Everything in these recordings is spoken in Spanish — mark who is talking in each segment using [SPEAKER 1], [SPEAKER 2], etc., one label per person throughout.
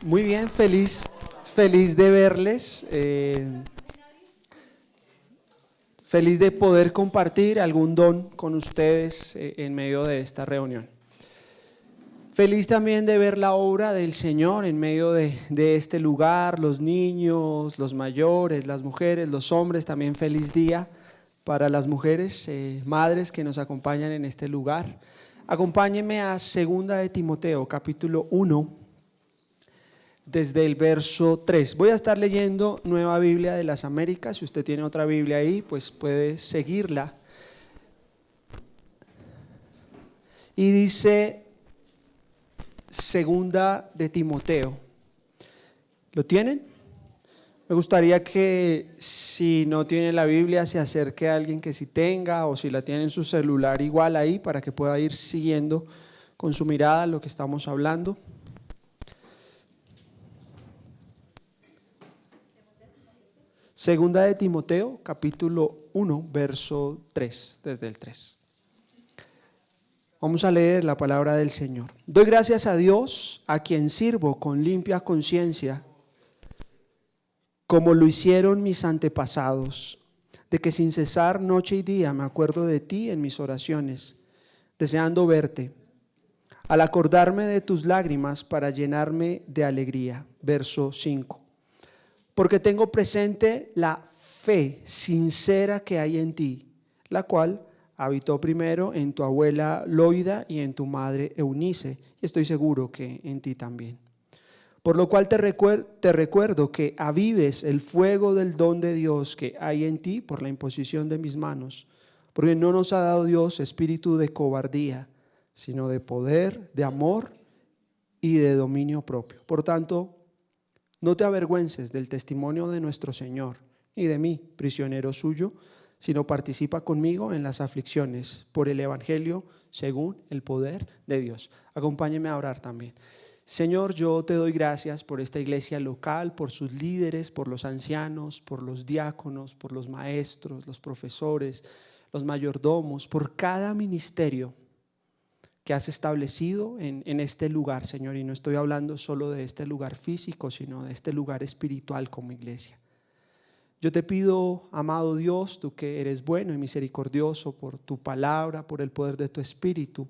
[SPEAKER 1] Muy bien, feliz de verles, feliz de poder compartir algún don con ustedes en medio de esta reunión. Feliz también de ver la obra del Señor en medio de este lugar, los niños, los mayores, las mujeres, los hombres. También feliz día para las mujeres, madres que nos acompañan en este lugar. Acompáñenme a 2 de Timoteo, capítulo 1. Desde el verso 3. Voy a estar leyendo Nueva Biblia de las Américas. Si usted tiene otra Biblia ahí, pues puede seguirla. Y dice 2 de Timoteo. ¿Lo tienen? Me gustaría que si no tiene la Biblia se acerque a alguien que sí tenga, o si la tiene en su celular igual ahí, para que pueda ir siguiendo con su mirada lo que estamos hablando. Segunda de Timoteo, capítulo 1, verso 3, desde el 3. Vamos a leer la palabra del Señor. Doy gracias a Dios, a quien sirvo con limpia conciencia, como lo hicieron mis antepasados, de que sin cesar noche y día me acuerdo de ti en mis oraciones, deseando verte, al acordarme de tus lágrimas para llenarme de alegría. Verso 5. Porque tengo presente la fe sincera que hay en ti, la cual habitó primero en tu abuela Loida y en tu madre Eunice, y estoy seguro que en ti también. Por lo cual te recuerdo que avives el fuego del don de Dios que hay en ti por la imposición de mis manos, porque no nos ha dado Dios espíritu de cobardía, sino de poder, de amor y de dominio propio. Por tanto, no te avergüences del testimonio de nuestro Señor, ni de mí, prisionero suyo, sino participa conmigo en las aflicciones por el Evangelio según el poder de Dios. Acompáñeme a orar también. Señor, yo te doy gracias por esta iglesia local, por sus líderes, por los ancianos, por los diáconos, por los maestros, los profesores, los mayordomos, por cada ministerio que has establecido en este lugar, Señor, y no estoy hablando solo de este lugar físico, sino de este lugar espiritual como iglesia. Yo te pido, amado Dios, tú que eres bueno y misericordioso, por tu palabra, por el poder de tu Espíritu,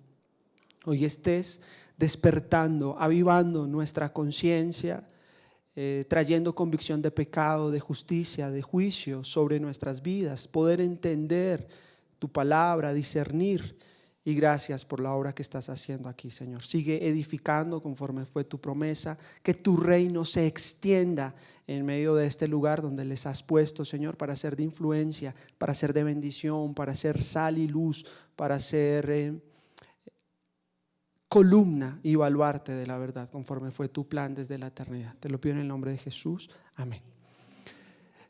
[SPEAKER 1] hoy estés despertando, avivando nuestra conciencia, trayendo convicción de pecado, de justicia, de juicio sobre nuestras vidas, poder entender tu palabra, discernir. Y gracias por la obra que estás haciendo aquí, Señor. Sigue edificando conforme fue tu promesa, que tu reino se extienda en medio de este lugar donde les has puesto, Señor, para ser de influencia, para ser de bendición, para ser sal y luz, para ser columna y baluarte de la verdad, conforme fue tu plan desde la eternidad. Te lo pido en el nombre de Jesús. Amén.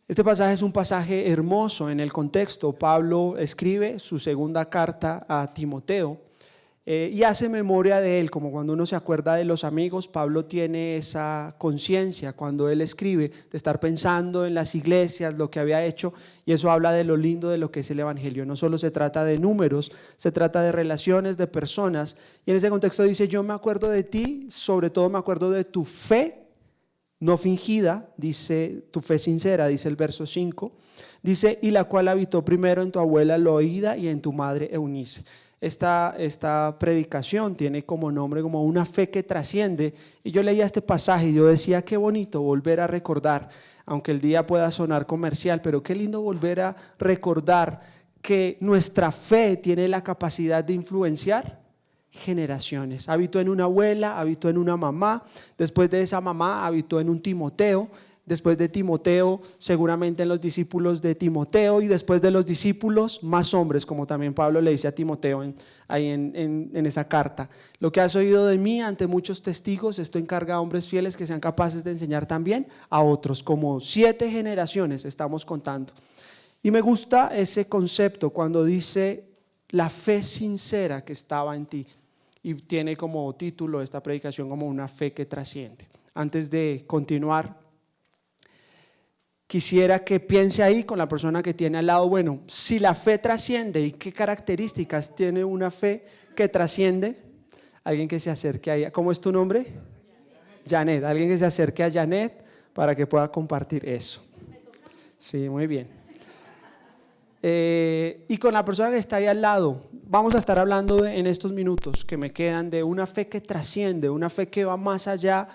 [SPEAKER 1] Este pasaje es un pasaje hermoso en el contexto. Pablo escribe su segunda carta a Timoteo y hace memoria de él, como cuando uno se acuerda de los amigos. Pablo tiene esa conciencia cuando él escribe de estar pensando en las iglesias, lo que había hecho, y eso habla de lo lindo de lo que es el Evangelio. No solo se trata de números, se trata de relaciones, de personas, y en ese contexto dice: yo me acuerdo de ti, sobre todo me acuerdo de tu fe no fingida, dice, tu fe sincera, dice el verso 5, dice, y la cual habitó primero en tu abuela Loida y en tu madre Eunice. Esta predicación tiene como nombre como una fe que trasciende, y yo leía este pasaje y yo decía: qué bonito volver a recordar, aunque el día pueda sonar comercial, pero qué lindo volver a recordar que nuestra fe tiene la capacidad de influenciar generaciones. Habitó en una abuela, habitó en una mamá, después de esa mamá habitó en un Timoteo, después de Timoteo seguramente en los discípulos de Timoteo, y después de los discípulos más hombres, como también Pablo le dice a Timoteo ahí en esa carta. Lo que has oído de mí ante muchos testigos, esto encarga a hombres fieles que sean capaces de enseñar también a otros. Como 7 generaciones estamos contando. Y me gusta ese concepto cuando dice la fe sincera que estaba en ti. Y tiene como título esta predicación como una fe que trasciende. Antes de continuar, quisiera que piense ahí con la persona que tiene al lado: bueno, si la fe trasciende, ¿y qué características tiene una fe que trasciende? Alguien que se acerque ahí. ¿Cómo es tu nombre? Janet, alguien que se acerque a Janet para que pueda compartir eso. Sí, muy bien. Y con la persona que está ahí al lado, vamos a estar hablando en estos minutos que me quedan de una fe que trasciende, una fe que va más allá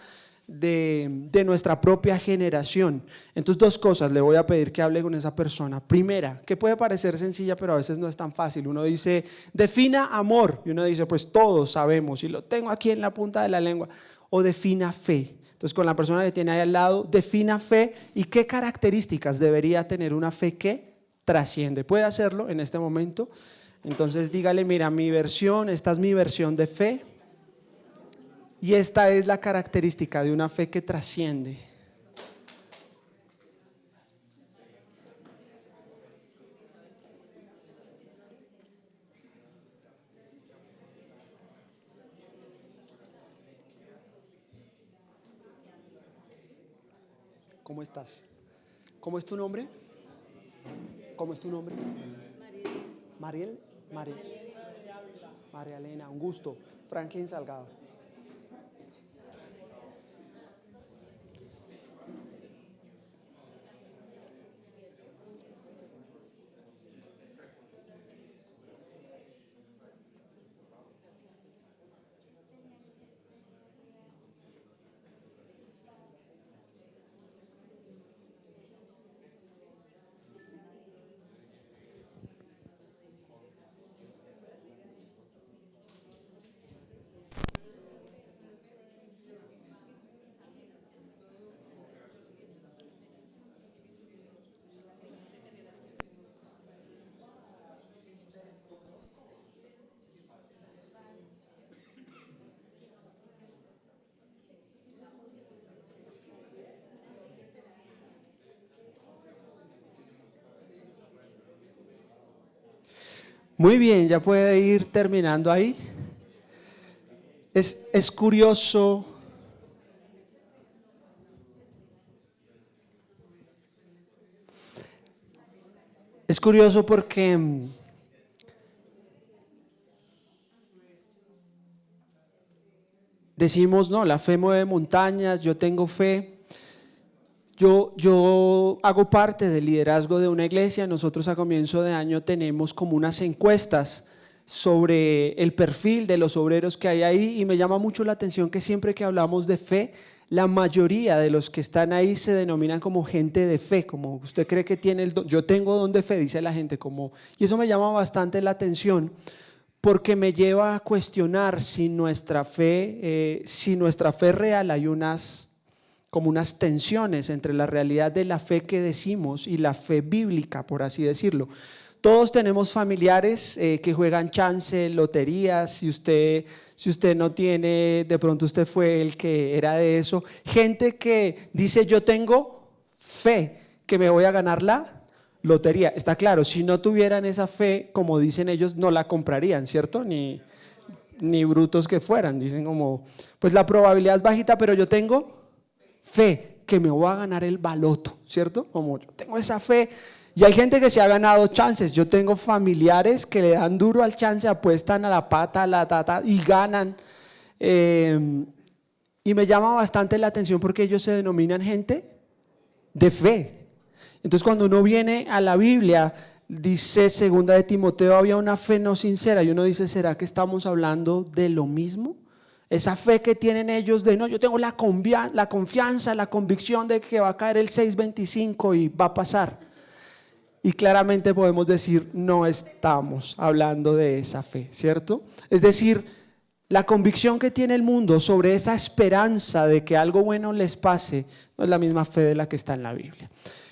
[SPEAKER 1] de nuestra propia generación. Entonces, dos cosas le voy a pedir que hable con esa persona. Primera, que puede parecer sencilla, pero a veces no es tan fácil. Uno dice, defina amor, y uno dice, pues todos sabemos, y lo tengo aquí en la punta de la lengua. O defina fe. Entonces, con la persona que tiene ahí al lado, defina fe y qué características debería tener una fe que trasciende. ¿Puede hacerlo en este momento? Entonces, dígale, mira, esta es mi versión de fe. Y esta es la característica de una fe que trasciende. ¿Cómo estás? ¿Cómo es tu nombre? ¿Cómo es tu nombre? Mariel. María Elena, un gusto. Franklin Salgado. Muy bien, ya puede ir terminando ahí. Es curioso. Es curioso porque decimos, no, la fe mueve montañas, yo tengo fe. Yo hago parte del liderazgo de una iglesia. Nosotros a comienzo de año tenemos como unas encuestas sobre el perfil de los obreros que hay ahí y me llama mucho la atención que siempre que hablamos de fe, la mayoría de los que están ahí se denominan como gente de fe, como usted cree que tiene el don. Yo tengo don de fe, dice la gente, y eso me llama bastante la atención porque me lleva a cuestionar si nuestra fe real hay como unas tensiones entre la realidad de la fe que decimos y la fe bíblica, por así decirlo. Todos tenemos familiares que juegan chance, loterías. Si usted no tiene, de pronto usted fue el que era de eso. Gente que dice, yo tengo fe que me voy a ganar la lotería. Está claro, si no tuvieran esa fe, como dicen ellos, no la comprarían, ¿cierto? Ni brutos que fueran. Dicen como, pues la probabilidad es bajita, pero yo tengo fe que me voy a ganar el baloto, ¿cierto? Como yo tengo esa fe. Y hay gente que se ha ganado chances. Yo tengo familiares que le dan duro al chance, apuestan a la pata, a la tata y ganan. Y me llama bastante la atención porque ellos se denominan gente de fe. Entonces cuando uno viene a la Biblia, dice segunda de Timoteo, había una fe no sincera. Y uno dice, ¿será que estamos hablando de lo mismo? Esa fe que tienen ellos de no, yo tengo la confianza, la convicción de que va a caer el 625 y va a pasar. Y claramente podemos decir, no estamos hablando de esa fe, ¿cierto? Es decir, la convicción que tiene el mundo sobre esa esperanza de que algo bueno les pase, no es la misma fe de la que está en la Biblia.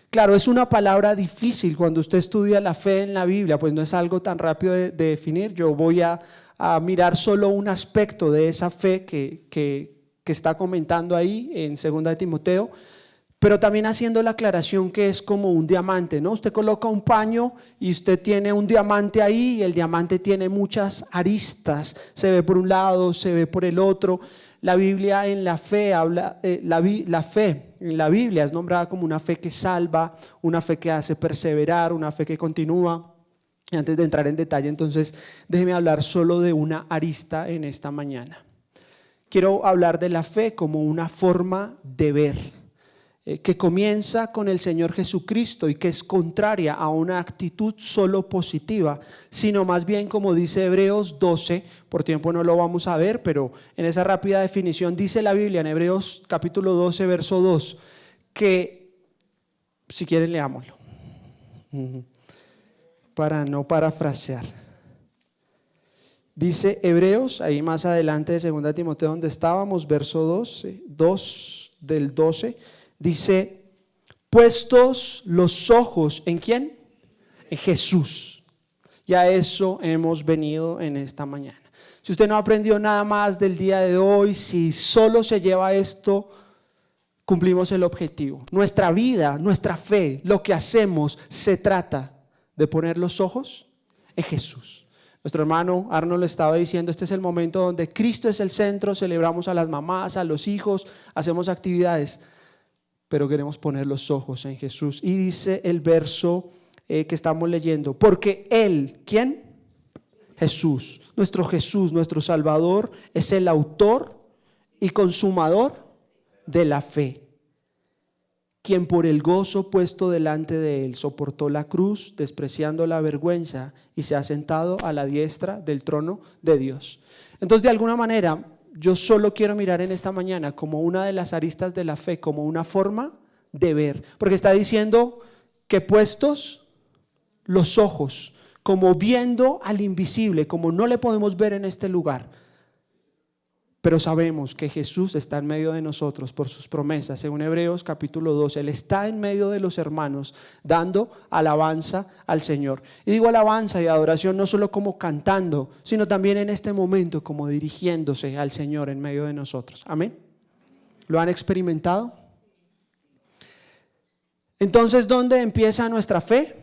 [SPEAKER 1] Claro, es una palabra difícil cuando usted estudia la fe en la Biblia, pues no es algo tan rápido de definir. Yo voy a mirar solo un aspecto de esa fe que está comentando ahí en 2 de Timoteo, pero también haciendo la aclaración que es como un diamante, ¿no? Usted coloca un paño y usted tiene un diamante ahí y el diamante tiene muchas aristas, se ve por un lado, se ve por el otro. La Biblia en la fe habla, la fe en la Biblia es nombrada como una fe que salva, una fe que hace perseverar, una fe que continúa. Y antes de entrar en detalle, entonces, déjeme hablar solo de una arista en esta mañana. quiero hablar de la fe como una forma de ver, que comienza con el Señor Jesucristo y que es contraria a una actitud solo positiva, sino más bien, como dice Hebreos 12, por tiempo no lo vamos a ver, pero en esa rápida definición dice la Biblia en Hebreos capítulo 12, verso 2, que, si quieren leámoslo, para no parafrasear. Dice Hebreos, ahí más adelante de 2 Timoteo donde estábamos, verso 12, 2 del 12, dice, puestos los ojos, ¿en quién? En Jesús. Y a eso hemos venido en esta mañana. Si usted no ha aprendido nada más del día de hoy, si solo se lleva esto, cumplimos el objetivo. Nuestra vida, nuestra fe, lo que hacemos, se trata de poner los ojos en Jesús. Nuestro hermano Arnold estaba diciendo, este es el momento donde Cristo es el centro, celebramos a las mamás, a los hijos, hacemos actividades, pero queremos poner los ojos en Jesús. Y dice el verso que estamos leyendo, porque Él, ¿quién? Jesús, nuestro Salvador, es el autor y consumador de la fe, quien por el gozo puesto delante de Él soportó la cruz, despreciando la vergüenza, y se ha sentado a la diestra del trono de Dios. Entonces, de alguna manera, yo solo quiero mirar en esta mañana como una de las aristas de la fe, como una forma de ver, porque está diciendo que puestos los ojos, como viendo al invisible, como no le podemos ver en este lugar, pero sabemos que Jesús está en medio de nosotros por sus promesas. Según Hebreos capítulo 12, Él está en medio de los hermanos dando alabanza al Señor. Y digo alabanza y adoración no solo como cantando, sino también en este momento como dirigiéndose al Señor en medio de nosotros. Amén. ¿Lo han experimentado? Entonces, ¿dónde empieza nuestra fe?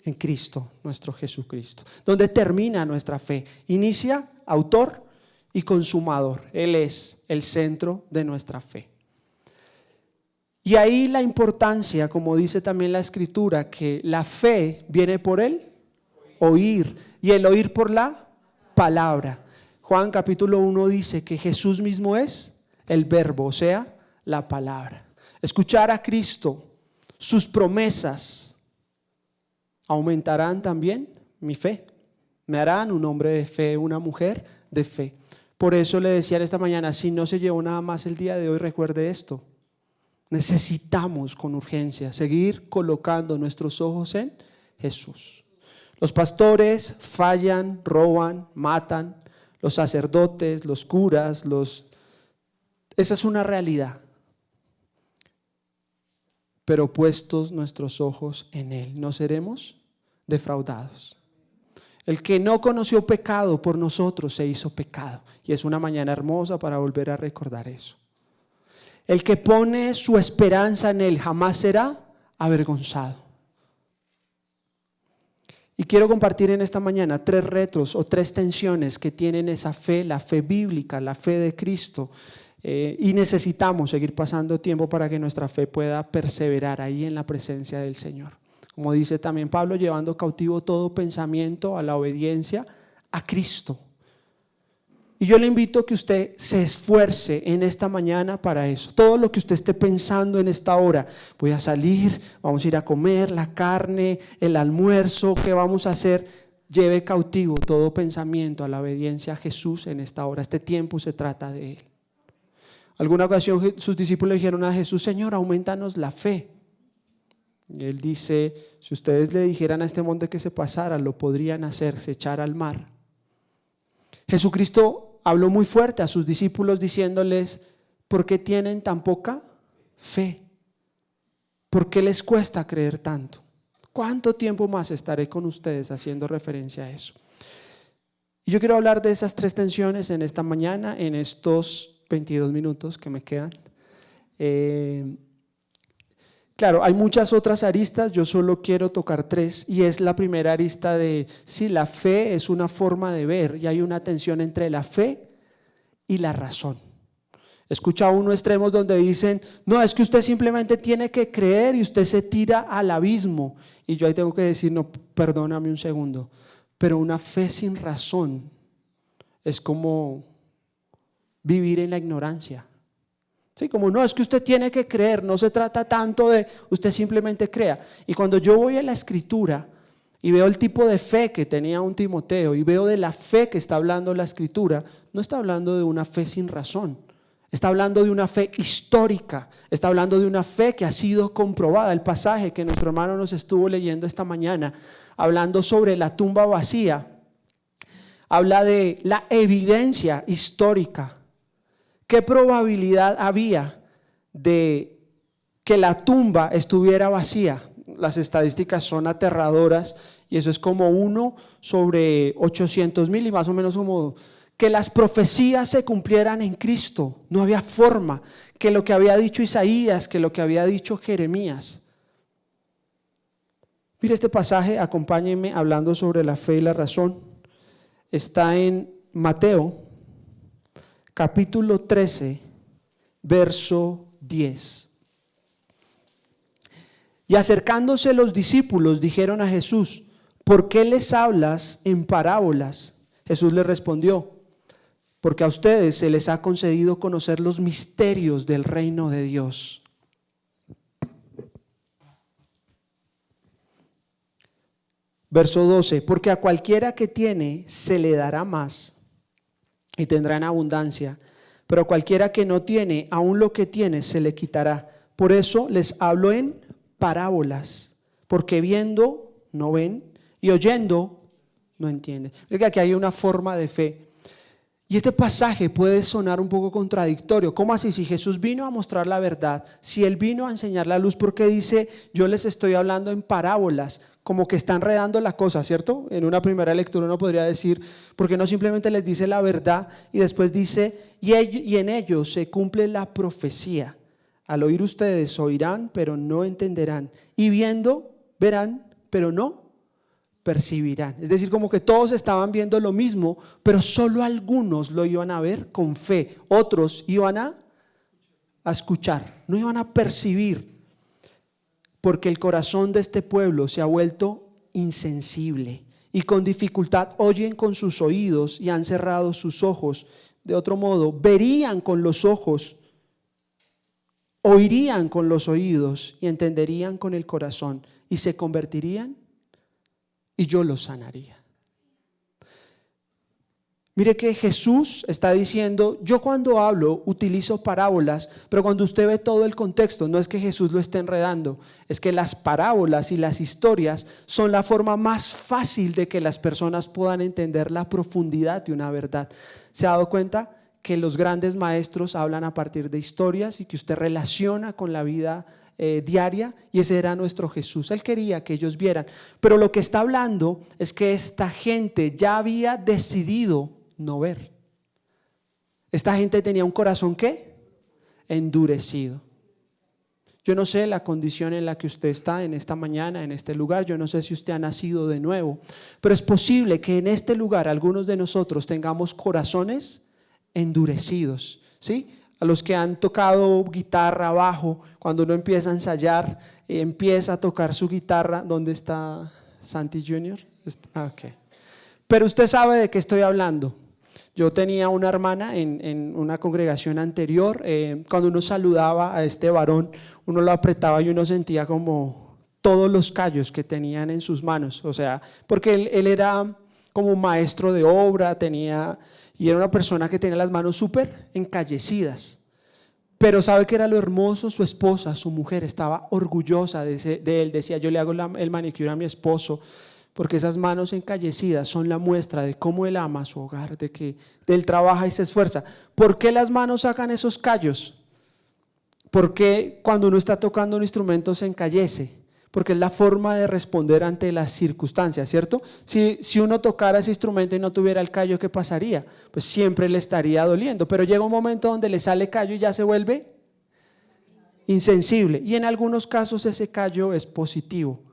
[SPEAKER 1] En Cristo, nuestro Jesucristo. ¿Dónde termina nuestra fe? Inicia, autor y consumador. Él es el centro de nuestra fe. Y ahí la importancia, como dice también la Escritura, que la fe viene por el oír, y el oír por la palabra. Juan capítulo 1 dice que Jesús mismo es el verbo, o sea, la palabra. Escuchar a Cristo, sus promesas, aumentarán también mi fe. Me harán un hombre de fe, una mujer de fe. Por eso le decía esta mañana, si no se llevó nada más el día de hoy, recuerde esto. Necesitamos con urgencia seguir colocando nuestros ojos en Jesús. Los pastores fallan, roban, matan. Los sacerdotes, los curas, esa es una realidad. Pero puestos nuestros ojos en Él, no seremos defraudados. El que no conoció pecado por nosotros se hizo pecado. Y es una mañana hermosa para volver a recordar eso. El que pone su esperanza en Él jamás será avergonzado. Y quiero compartir en esta mañana 3 retos o 3 tensiones que tienen esa fe, la fe bíblica, la fe de Cristo. Y necesitamos seguir pasando tiempo para que nuestra fe pueda perseverar ahí en la presencia del Señor. Como dice también Pablo, llevando cautivo todo pensamiento a la obediencia a Cristo. Y yo le invito a que usted se esfuerce en esta mañana para eso. Todo lo que usted esté pensando en esta hora, voy a salir, vamos a ir a comer, la carne, el almuerzo, ¿qué vamos a hacer? Lleve cautivo todo pensamiento a la obediencia a Jesús en esta hora. Este tiempo se trata de Él. Alguna ocasión sus discípulos le dijeron a Jesús, Señor, aumentanos la fe. Y Él dice, si ustedes le dijeran a este monte que se pasara, lo podrían hacer, se echara al mar. Jesucristo habló muy fuerte a sus discípulos diciéndoles, ¿por qué tienen tan poca fe? ¿Por qué les cuesta creer tanto? ¿Cuánto tiempo más estaré con ustedes haciendo referencia a eso? Y yo quiero hablar de esas 3 tensiones en esta mañana, en estos 22 minutos que me quedan. Claro, hay muchas otras aristas, yo solo quiero tocar 3 y es la primera arista de, sí, la fe es una forma de ver y hay una tensión entre la fe y la razón. Escucha unos extremos donde dicen, no, es que usted simplemente tiene que creer y usted se tira al abismo. Y yo ahí tengo que decir, no, perdóname un segundo, pero una fe sin razón es como vivir en la ignorancia. Sí, como no, es que usted tiene que creer, no se trata tanto de usted simplemente crea. Y cuando yo voy a la Escritura y veo el tipo de fe que tenía un Timoteo y veo de la fe que está hablando la Escritura, no está hablando de una fe sin razón, está hablando de una fe histórica, está hablando de una fe que ha sido comprobada. El pasaje que nuestro hermano nos estuvo leyendo esta mañana, hablando sobre la tumba vacía, habla de la evidencia histórica. ¿Qué probabilidad había de que la tumba estuviera vacía? Las estadísticas son aterradoras y eso es como 1 sobre 800,000 y más o menos como que las profecías se cumplieran en Cristo. No había forma que lo que había dicho Isaías, que lo que había dicho Jeremías. Mire este pasaje, acompáñenme hablando sobre la fe y la razón. Está en Mateo capítulo 13, verso 10. Y acercándose los discípulos dijeron a Jesús: ¿por qué les hablas en parábolas? Jesús les respondió: porque a ustedes se les ha concedido conocer los misterios del reino de Dios. Verso 12, porque a cualquiera que tiene se le dará más y tendrá en abundancia, pero a cualquiera que no tiene, aún lo que tiene se le quitará. Por eso les hablo en parábolas, porque viendo no ven y oyendo no entienden. Fíjate que aquí hay una forma de fe. Y este pasaje puede sonar un poco contradictorio. ¿Cómo así? Si Jesús vino a mostrar la verdad, si Él vino a enseñar la luz, ¿por qué dice yo les estoy hablando en parábolas? Como que está enredando la cosa, ¿cierto? En una primera lectura uno podría decir, ¿por qué no simplemente les dice la verdad y después dice, y en ellos se cumple la profecía? Al oír ustedes oirán, pero no entenderán. Y viendo, verán, pero no percibirán. Es decir, como que todos estaban viendo lo mismo, pero solo algunos lo iban a ver con fe. Otros iban a escuchar, no iban a percibir. Porque el corazón de este pueblo se ha vuelto insensible y con dificultad oyen con sus oídos y han cerrado sus ojos. De otro modo, verían con los ojos, oirían con los oídos y entenderían con el corazón y se convertirían y yo los sanaría. Mire que Jesús está diciendo, yo cuando hablo utilizo parábolas, pero cuando usted ve todo el contexto, no es que Jesús lo esté enredando, es que las parábolas y las historias son la forma más fácil de que las personas puedan entender la profundidad de una verdad. ¿Se ha dado cuenta que los grandes maestros hablan a partir de historias y que usted relaciona con la vida diaria? Y ese era nuestro Jesús. Él quería que ellos vieran, pero lo que está hablando es que esta gente ya había decidido no ver. Esta gente tenía un corazón ¿qué? Endurecido. Yo no sé la condición en la que usted está en esta mañana, en este lugar. Yo no sé si usted ha nacido de nuevo, pero es posible que en este lugar algunos de nosotros tengamos corazones endurecidos, ¿sí? A los que han tocado guitarra, bajo, cuando uno empieza a ensayar, empieza a tocar su guitarra. ¿Dónde está Santi Junior? Okay. Pero usted sabe de qué estoy hablando. Yo tenía una hermana en una congregación anterior, cuando uno saludaba a este varón, uno lo apretaba y uno sentía como todos los callos que tenían en sus manos, o sea, porque él era como un maestro de obra, y era una persona que tenía las manos súper encallecidas. Pero ¿sabe qué era lo hermoso? Su esposa, su mujer, estaba orgullosa de él, decía, yo le hago el manicure a mi esposo, porque esas manos encallecidas son la muestra de cómo él ama a su hogar, de que él trabaja y se esfuerza. ¿Por qué las manos sacan esos callos? Porque cuando uno está tocando un instrumento se encallece, porque es la forma de responder ante las circunstancias, ¿cierto? Si uno tocara ese instrumento y no tuviera el callo, ¿qué pasaría? Pues siempre le estaría doliendo, pero llega un momento donde le sale callo y ya se vuelve insensible, y en algunos casos ese callo es positivo.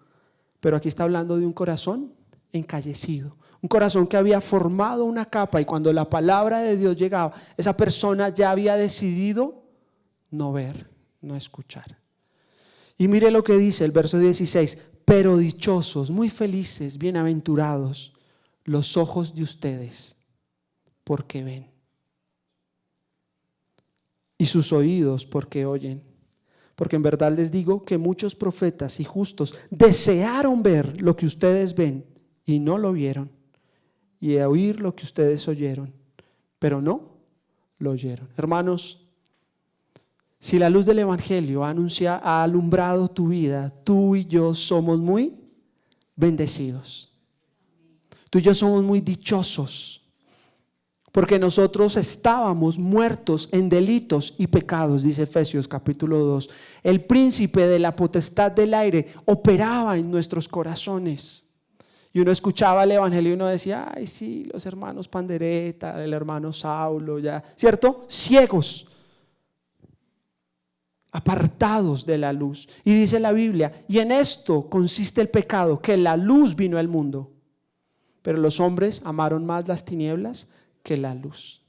[SPEAKER 1] Pero aquí está hablando de un corazón encallecido, un corazón que había formado una capa y cuando la palabra de Dios llegaba, esa persona ya había decidido no ver, no escuchar. Y mire lo que dice el verso 16, pero dichosos, muy felices, bienaventurados los ojos de ustedes, porque ven. y sus oídos porque oyen. Porque en verdad les digo que muchos profetas y justos desearon ver lo que ustedes ven y no lo vieron, y oír lo que ustedes oyeron, pero no lo oyeron. Hermanos, si la luz del Evangelio ha alumbrado tu vida, tú y yo somos muy bendecidos. Tú y yo somos muy dichosos, porque nosotros estábamos muertos en delitos y pecados, dice Efesios capítulo 2. El príncipe de la potestad del aire operaba en nuestros corazones. Y uno escuchaba el Evangelio y uno decía, ay sí, los hermanos Pandereta, el hermano Saulo, ya, ¿cierto? Ciegos, apartados de la luz. Y dice la Biblia, y en esto consiste el pecado, que la luz vino al mundo, pero los hombres amaron más las tinieblas que la luz.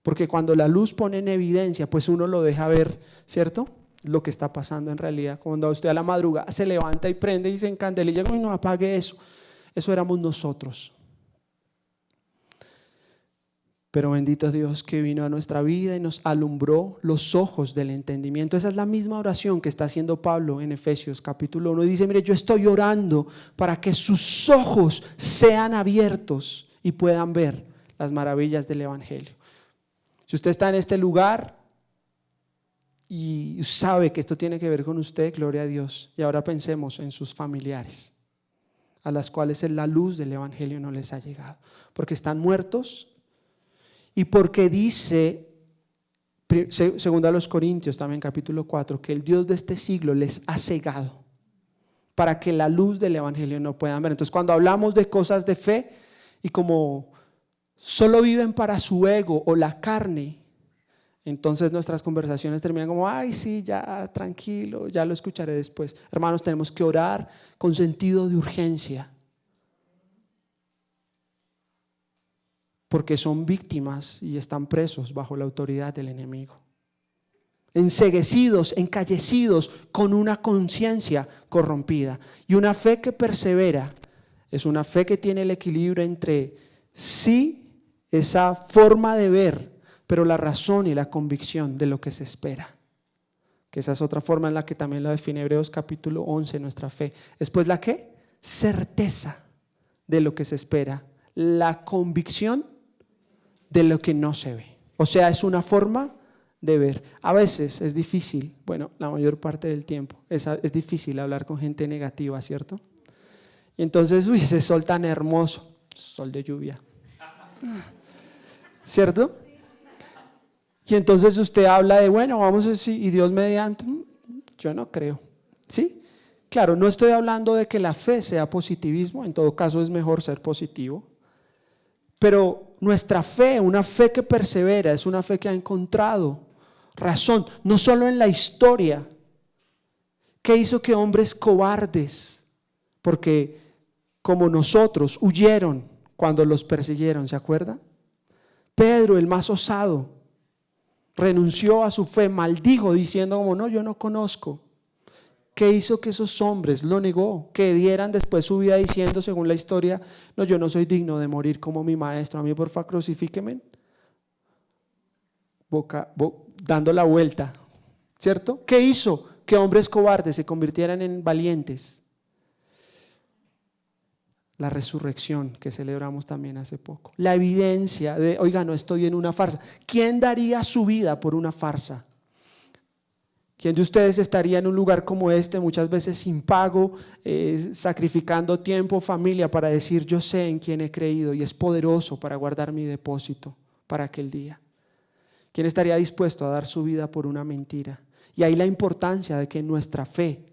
[SPEAKER 1] Porque cuando la luz pone en evidencia, pues uno lo deja ver, ¿cierto? Lo que está pasando en realidad. Cuando usted a la madrugada se levanta y prende y se encandelilla, y no apague eso. Eso éramos nosotros. Pero bendito Dios que vino a nuestra vida y nos alumbró los ojos del entendimiento. Esa es la misma oración que está haciendo Pablo en Efesios capítulo 1. Dice, mire, yo estoy orando para que sus ojos sean abiertos y puedan ver las maravillas del Evangelio. Si usted está en este lugar y sabe que esto tiene que ver con usted, gloria a Dios. Y ahora pensemos en sus familiares, a las cuales la luz del Evangelio no les ha llegado, porque están muertos y porque dice, segundo a los Corintios también capítulo 4, que el Dios de este siglo les ha cegado para que la luz del Evangelio no puedan ver. Entonces cuando hablamos de cosas de fe y como solo viven para su ego o la carne, entonces nuestras conversaciones terminan como, ay sí, ya tranquilo, ya lo escucharé después. Hermanos, tenemos que orar con sentido de urgencia, porque son víctimas y están presos bajo la autoridad del enemigo, enceguecidos, encallecidos, con una conciencia corrompida. Y una fe que persevera es una fe que tiene el equilibrio entre sí, esa forma de ver, pero la razón y la convicción de lo que se espera, que esa es otra forma en la que también lo define Hebreos capítulo 11, nuestra fe. Después la ¿qué? Certeza de lo que se espera, la convicción de lo que no se ve. O sea, es una forma de ver. A veces es difícil, bueno, la mayor parte del tiempo es difícil hablar con gente negativa, ¿cierto? Y entonces, uy, ese sol tan hermoso, sol de lluvia, ¿cierto? Y entonces usted habla de, bueno, vamos a decir, y Dios mediante, yo no creo, ¿sí? Claro, no estoy hablando de que la fe sea positivismo, en todo caso es mejor ser positivo, pero nuestra fe, una fe que persevera, es una fe que ha encontrado razón, no solo en la historia, que hizo que hombres cobardes, porque como nosotros huyeron cuando los persiguieron, ¿se acuerda? Pedro, el más osado, renunció a su fe, maldijo diciendo como no, yo no conozco. ¿Qué hizo que esos hombres lo negó? Que dieran después su vida diciendo, según la historia, no, yo no soy digno de morir como mi maestro, a mí porfa crucifíqueme. Dando la vuelta, ¿cierto? ¿Qué hizo que hombres cobardes se convirtieran en valientes? La resurrección que celebramos también hace poco. La evidencia de, oiga, no estoy en una farsa. ¿Quién daría su vida por una farsa? ¿Quién de ustedes estaría en un lugar como este, muchas veces sin pago, sacrificando tiempo, familia, para decir yo sé en quién he creído y es poderoso para guardar mi depósito para aquel día? ¿Quién estaría dispuesto a dar su vida por una mentira? Y ahí la importancia de que nuestra fe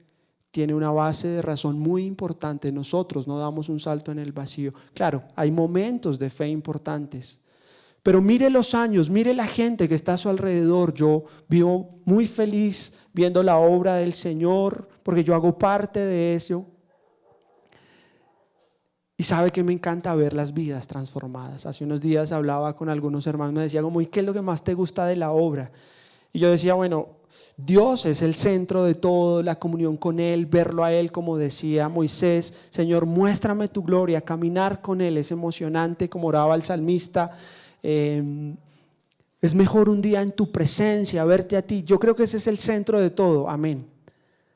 [SPEAKER 1] tiene una base de razón muy importante. Nosotros no damos un salto en el vacío. Claro, hay momentos de fe importantes, pero mire los años, mire la gente que está a su alrededor. Yo vivo muy feliz viendo la obra del Señor, porque yo hago parte de eso. Y sabe que me encanta ver las vidas transformadas. Hace unos días hablaba con algunos hermanos, me decía como, ¿y qué es lo que más te gusta de la obra? Y yo decía, bueno, Dios es el centro de todo, la comunión con Él, verlo a Él, como decía Moisés, Señor, muéstrame tu gloria, caminar con Él es emocionante, como oraba el salmista. Es mejor un día en tu presencia, verte a ti. Yo creo que ese es el centro de todo, amén.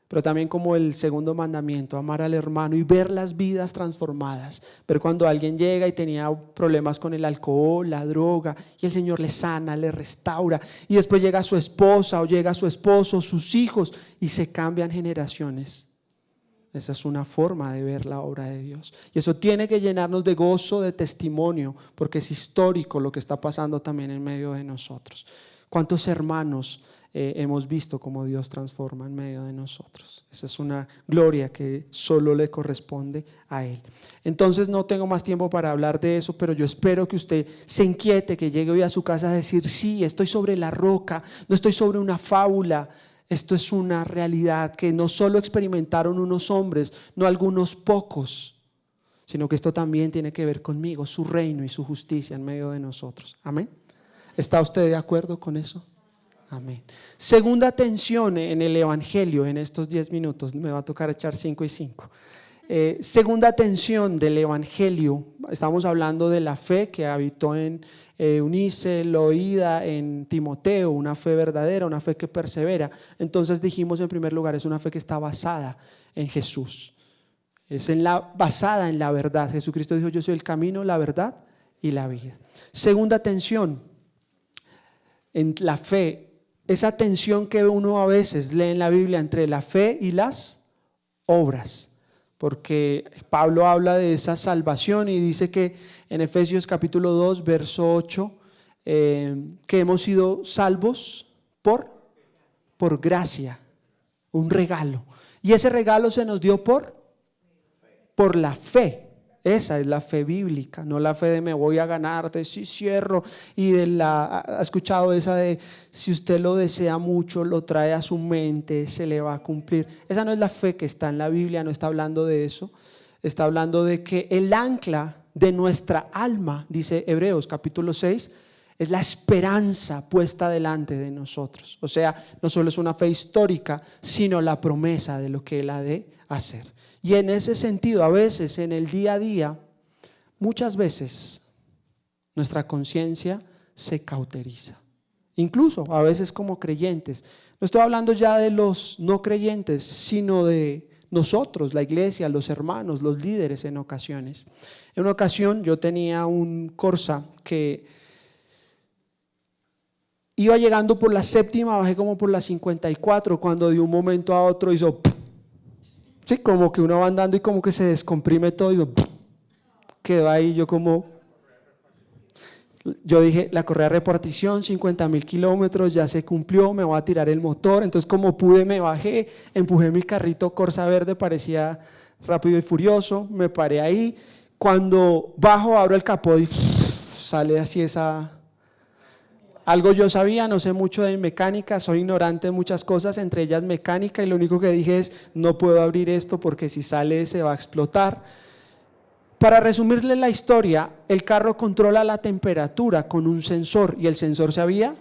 [SPEAKER 1] Pero también como el segundo mandamiento, amar al hermano y ver las vidas transformadas. Ver cuando alguien llega y tenía problemas con el alcohol, la droga, y el Señor le sana, le restaura. Y después llega su esposa o llega su esposo, sus hijos, y se cambian generaciones. Esa es una forma de ver la obra de Dios. Y eso tiene que llenarnos de gozo, de testimonio, porque es histórico lo que está pasando también en medio de nosotros. ¿Cuántos hermanos hemos visto cómo Dios transforma en medio de nosotros? Esa es una gloria que solo le corresponde a Él. Entonces no tengo más tiempo para hablar de eso, pero yo espero que usted se inquiete, que llegue hoy a su casa a decir, sí, estoy sobre la roca, no estoy sobre una fábula. Esto es una realidad que no solo experimentaron unos hombres, no algunos pocos, sino que esto también tiene que ver conmigo, su reino y su justicia en medio de nosotros. Amén. ¿Está usted de acuerdo con eso? Amén. Segunda tensión en el Evangelio en estos 10 minutos, me va a tocar echar 5 y 5. Segunda tensión del Evangelio, estamos hablando de la fe que habitó en Eunice, Loída, en Timoteo, una fe verdadera, una fe que persevera. Entonces dijimos en primer lugar, es una fe que está basada en Jesús, basada en la verdad. Jesucristo dijo, yo soy el camino, la verdad y la vida. Segunda tensión en la fe, esa tensión que uno a veces lee en la Biblia entre la fe y las obras. Porque Pablo habla de esa salvación y dice que en Efesios capítulo 2, verso 8, que hemos sido salvos por gracia, un regalo. Y ese regalo se nos dio por la fe. Esa es la fe bíblica, no la fe de me voy a ganar, de si cierro y ha escuchado esa de si usted lo desea mucho, lo trae a su mente, se le va a cumplir. Esa no es la fe que está en la Biblia, no está hablando de eso, está hablando de que el ancla de nuestra alma, dice Hebreos capítulo 6, es la esperanza puesta delante de nosotros. O sea, no solo es una fe histórica, sino la promesa de lo que Él ha de hacer. Y en ese sentido, a veces en el día a día, muchas veces nuestra conciencia se cauteriza. Incluso a veces como creyentes. No estoy hablando ya de los no creyentes, sino de nosotros, la iglesia, los hermanos, los líderes en ocasiones. En una ocasión yo tenía un Corsa que iba llegando por la séptima, bajé como por la 54, cuando de un momento a otro hizo... Sí, como que uno va andando y como que se descomprime todo y quedó ahí yo dije, la correa de repartición, 50,000 kilómetros, ya se cumplió, me voy a tirar el motor. Entonces como pude me bajé, empujé mi carrito Corsa verde, parecía Rápido y Furioso, me paré ahí. Cuando bajo, abro el capó y sale así algo yo sabía, no sé mucho de mecánica, soy ignorante de muchas cosas, entre ellas mecánica, y lo único que dije es, no puedo abrir esto porque si sale se va a explotar. Para resumirle la historia, el carro controla la temperatura con un sensor y el sensor se había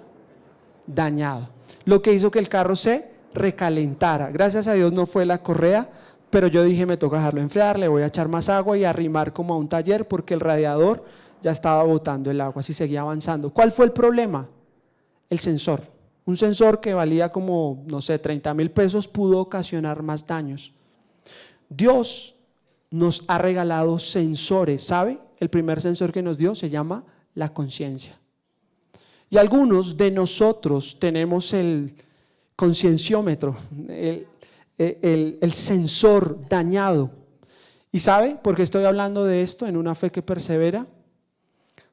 [SPEAKER 1] dañado, lo que hizo que el carro se recalentara. Gracias a Dios no fue la correa, pero yo dije, me toca dejarlo enfriar, le voy a echar más agua y arrimar como a un taller porque el radiador ya estaba botando el agua, así seguía avanzando. ¿Cuál fue el problema? El sensor. Un sensor que valía como, no sé, 30,000 pesos pudo ocasionar más daños. Dios nos ha regalado sensores, ¿sabe? El primer sensor que nos dio se llama la conciencia. Y algunos de nosotros tenemos el concienciómetro, el sensor dañado. ¿Y sabe por qué estoy hablando de esto en una fe que persevera?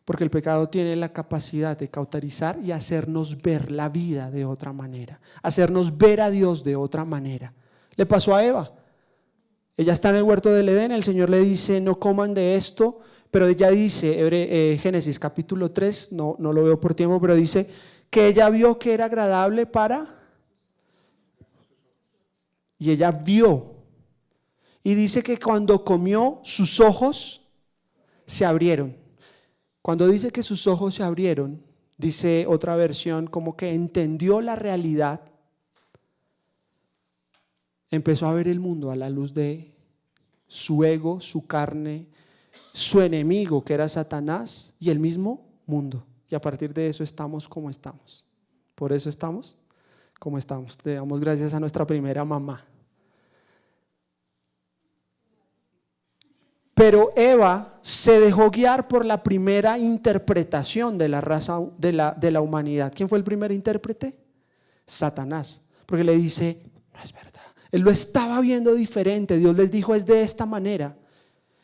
[SPEAKER 1] Porque el pecado tiene la capacidad de cauterizar y hacernos ver la vida de otra manera, hacernos ver a Dios de otra manera. Le pasó a Eva. Ella está en el huerto del Edén, el Señor le dice, no coman de esto, pero ella dice, Génesis capítulo 3, no lo veo por tiempo, pero dice que ella vio que era agradable y ella vio. Y dice que cuando comió, sus ojos se abrieron. Cuando dice que sus ojos se abrieron, dice otra versión como que entendió la realidad, empezó a ver el mundo a la luz de su ego, su carne, su enemigo que era Satanás y el mismo mundo. y a partir de eso estamos como estamos. Por eso estamos como estamos. Le damos gracias a nuestra primera mamá. Pero Eva se dejó guiar por la primera interpretación de la raza de la humanidad. ¿Quién fue el primer intérprete? Satanás. Porque le dice, no es verdad. Él lo estaba viendo diferente. Dios les dijo, es de esta manera.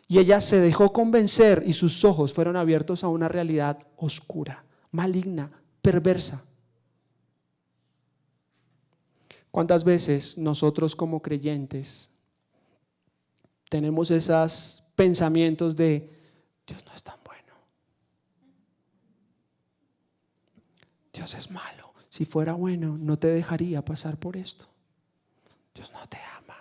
[SPEAKER 1] Y ella se dejó convencer y sus ojos fueron abiertos a una realidad oscura, maligna, perversa. ¿Cuántas veces nosotros como creyentes tenemos esos pensamientos de Dios no es tan bueno, Dios es malo, si fuera bueno no te dejaría pasar por esto, Dios no te ama?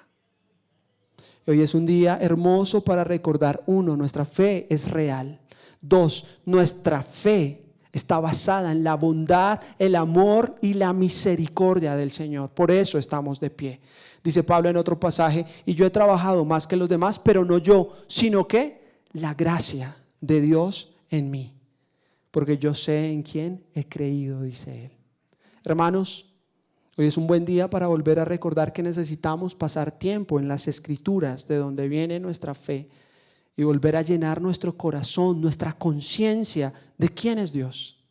[SPEAKER 1] Hoy es un día hermoso para recordar, 1, nuestra fe es real. 2, nuestra fe está basada en la bondad, el amor y la misericordia del Señor. Por eso estamos de pie. Dice Pablo en otro pasaje, y yo he trabajado más que los demás, pero no yo, sino que la gracia de Dios en mí. Porque yo sé en quién he creído, dice él. Hermanos, hoy es un buen día para volver a recordar que necesitamos pasar tiempo en las Escrituras, de donde viene nuestra fe, y volver a llenar nuestro corazón, nuestra conciencia de quién es Dios,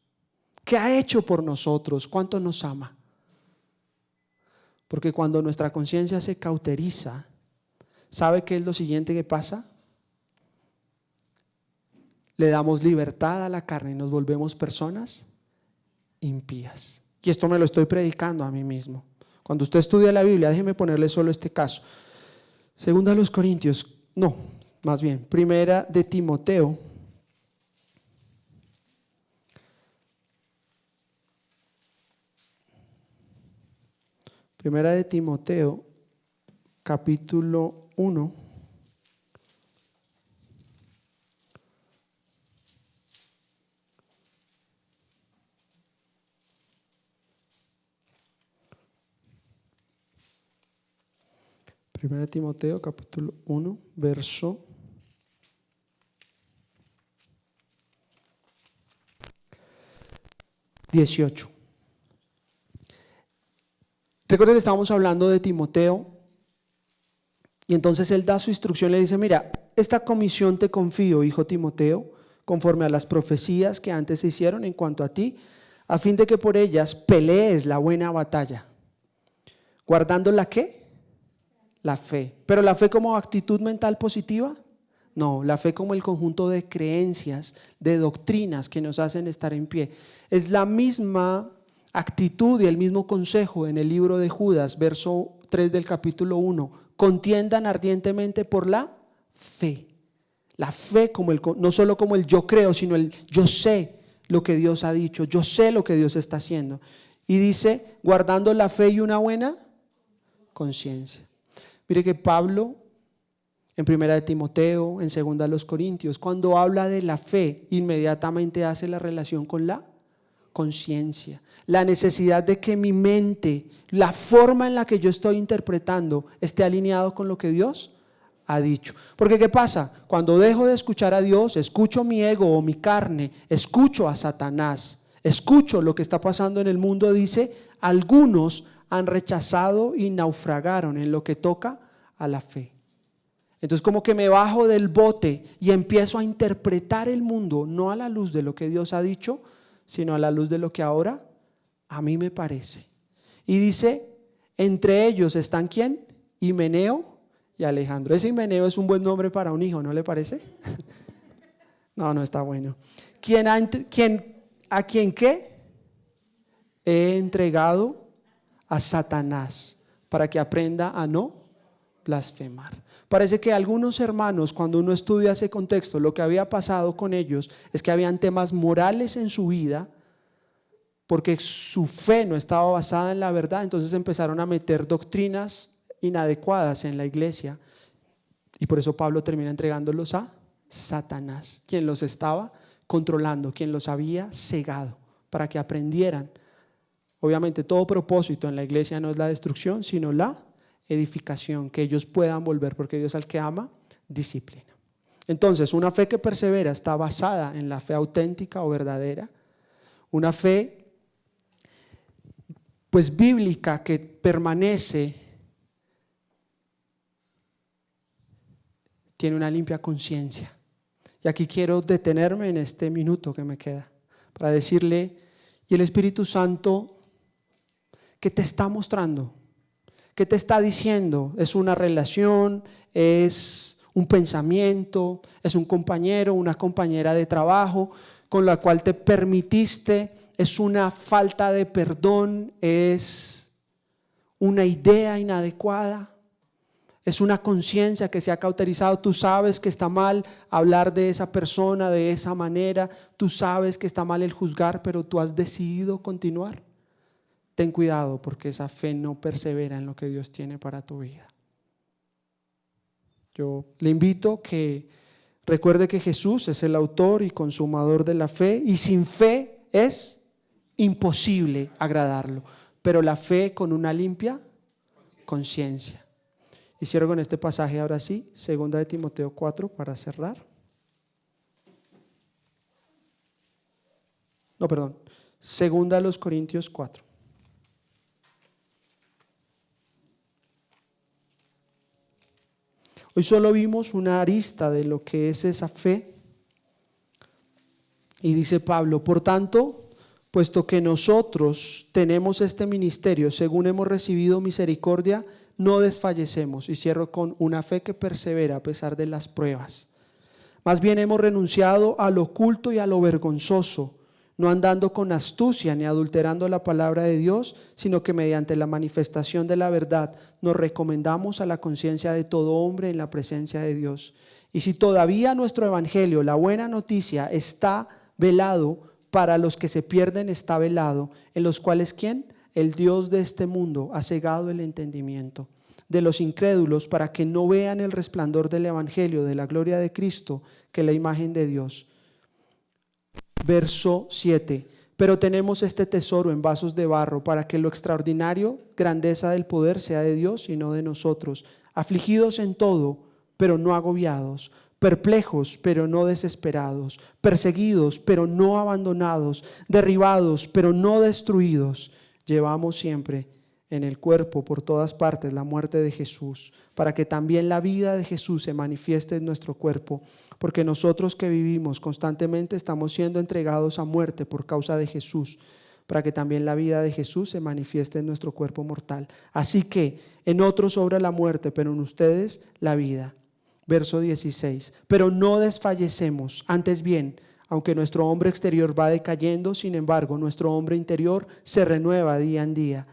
[SPEAKER 1] qué ha hecho por nosotros, cuánto nos ama. Porque cuando nuestra conciencia se cauteriza, ¿sabe qué es lo siguiente que pasa? Le damos libertad a la carne y nos volvemos personas impías. Y esto me lo estoy predicando a mí mismo. Cuando usted estudia la Biblia, déjeme ponerle solo este caso. Segunda a los Corintios, no, más bien, primera de Timoteo. Primera de Timoteo, capítulo 1. Primera de Timoteo, capítulo 1, verso 18. Recuerda que estábamos hablando de Timoteo y entonces él da su instrucción, le dice, mira, esta comisión te confío, hijo Timoteo, conforme a las profecías que antes se hicieron en cuanto a ti, a fin de que por ellas pelees la buena batalla, guardando la ¿qué? La fe. ¿Pero la fe como actitud mental positiva? No, la fe como el conjunto de creencias, de doctrinas que nos hacen estar en pie. Es la misma actitud y el mismo consejo en el libro de Judas, verso 3 del capítulo 1. Contiendan ardientemente por la fe. La fe como no solo como el yo creo, sino el yo sé lo que Dios ha dicho, yo sé lo que Dios está haciendo. Y dice, guardando la fe y una buena conciencia. Mire que Pablo, en primera de Timoteo, en segunda de los Corintios, cuando habla de la fe, inmediatamente hace la relación con la conciencia, la necesidad de que mi mente, la forma en la que yo estoy interpretando, esté alineado con lo que Dios ha dicho. Porque ¿qué pasa? Cuando dejo de escuchar a Dios, escucho mi ego o mi carne, escucho a Satanás, escucho lo que está pasando en el mundo, dice, algunos han rechazado y naufragaron en lo que toca a la fe. Entonces como que me bajo del bote y empiezo a interpretar el mundo, no a la luz de lo que Dios ha dicho, sino a la luz de lo que ahora a mí me parece. Y dice, entre ellos están ¿quién? Himeneo y Alejandro. Ese Himeneo es un buen nombre para un hijo, ¿no le parece? No está bueno. ¿A quién qué? He entregado a Satanás para que aprenda a no blasfemar. Parece que algunos hermanos, cuando uno estudia ese contexto, lo que había pasado con ellos es que habían temas morales en su vida porque su fe no estaba basada en la verdad, entonces empezaron a meter doctrinas inadecuadas en la iglesia y por eso Pablo termina entregándolos a Satanás, quien los estaba controlando, quien los había cegado para que aprendieran. Obviamente todo propósito en la iglesia no es la destrucción, sino la edificación, que ellos puedan volver, porque Dios al que ama, disciplina. Entonces, una fe que persevera está basada en la fe auténtica o verdadera. Una fe, pues bíblica, que permanece, tiene una limpia conciencia. Y aquí quiero detenerme en este minuto que me queda para decirle, y el Espíritu Santo, ¿qué te está mostrando? ¿Qué te está diciendo? ¿Es una relación? ¿Es un pensamiento? ¿Es un compañero, una compañera de trabajo con la cual te permitiste? ¿Es una falta de perdón? ¿Es una idea inadecuada? ¿Es una conciencia que se ha cauterizado? Tú sabes que está mal hablar de esa persona de esa manera. Tú sabes que está mal el juzgar, pero tú has decidido continuar. Ten cuidado, porque esa fe no persevera en lo que Dios tiene para tu vida. Yo le invito que recuerde que Jesús es el autor y consumador de la fe, y sin fe es imposible agradarlo, pero la fe con una limpia conciencia. Y cierro con este pasaje ahora sí, 2 de Timoteo 4 para cerrar. No, perdón, 2 de los Corintios 4. Hoy solo vimos una arista de lo que es esa fe. Y dice Pablo, por tanto, puesto que nosotros tenemos este ministerio, según hemos recibido misericordia, no desfallecemos. Y cierro con una fe que persevera a pesar de las pruebas. Más bien hemos renunciado a lo oculto y a lo vergonzoso, no andando con astucia ni adulterando la palabra de Dios, sino que mediante la manifestación de la verdad nos recomendamos a la conciencia de todo hombre en la presencia de Dios. Y si todavía nuestro evangelio, la buena noticia, está velado, para los que se pierden está velado, en los cuales ¿quién? El Dios de este mundo ha cegado el entendimiento de los incrédulos para que no vean el resplandor del evangelio de la gloria de Cristo, que es la imagen de Dios. Verso 7, pero tenemos este tesoro en vasos de barro para que lo extraordinario grandeza del poder sea de Dios y no de nosotros, afligidos en todo, pero no agobiados, perplejos, pero no desesperados, perseguidos, pero no abandonados, derribados, pero no destruidos. Llevamos siempre en el cuerpo por todas partes la muerte de Jesús, para que también la vida de Jesús se manifieste en nuestro cuerpo, porque nosotros que vivimos constantemente estamos siendo entregados a muerte por causa de Jesús, para que también la vida de Jesús se manifieste en nuestro cuerpo mortal. Así que en otros obra la muerte, pero en ustedes la vida. Verso 16, pero no desfallecemos, antes bien, aunque nuestro hombre exterior va decayendo, sin embargo, nuestro hombre interior se renueva día en día,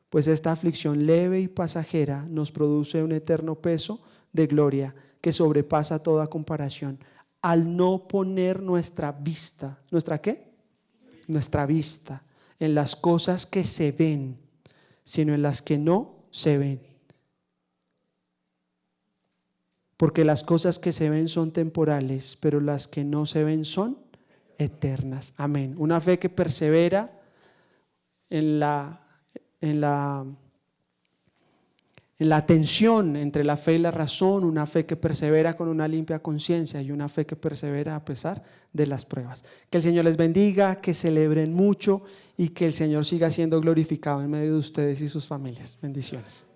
[SPEAKER 1] pues esta aflicción leve y pasajera nos produce un eterno peso de gloria que sobrepasa toda comparación, al no poner nuestra vista, ¿nuestra qué? Nuestra vista en las cosas que se ven, sino en las que no se ven. Porque las cosas que se ven son temporales, pero las que no se ven son eternas. Amén. Una fe que persevera en la tensión entre la fe y la razón, una fe que persevera con una limpia conciencia y una fe que persevera a pesar de las pruebas. Que el Señor les bendiga, que celebren mucho y que el Señor siga siendo glorificado en medio de ustedes y sus familias. Bendiciones.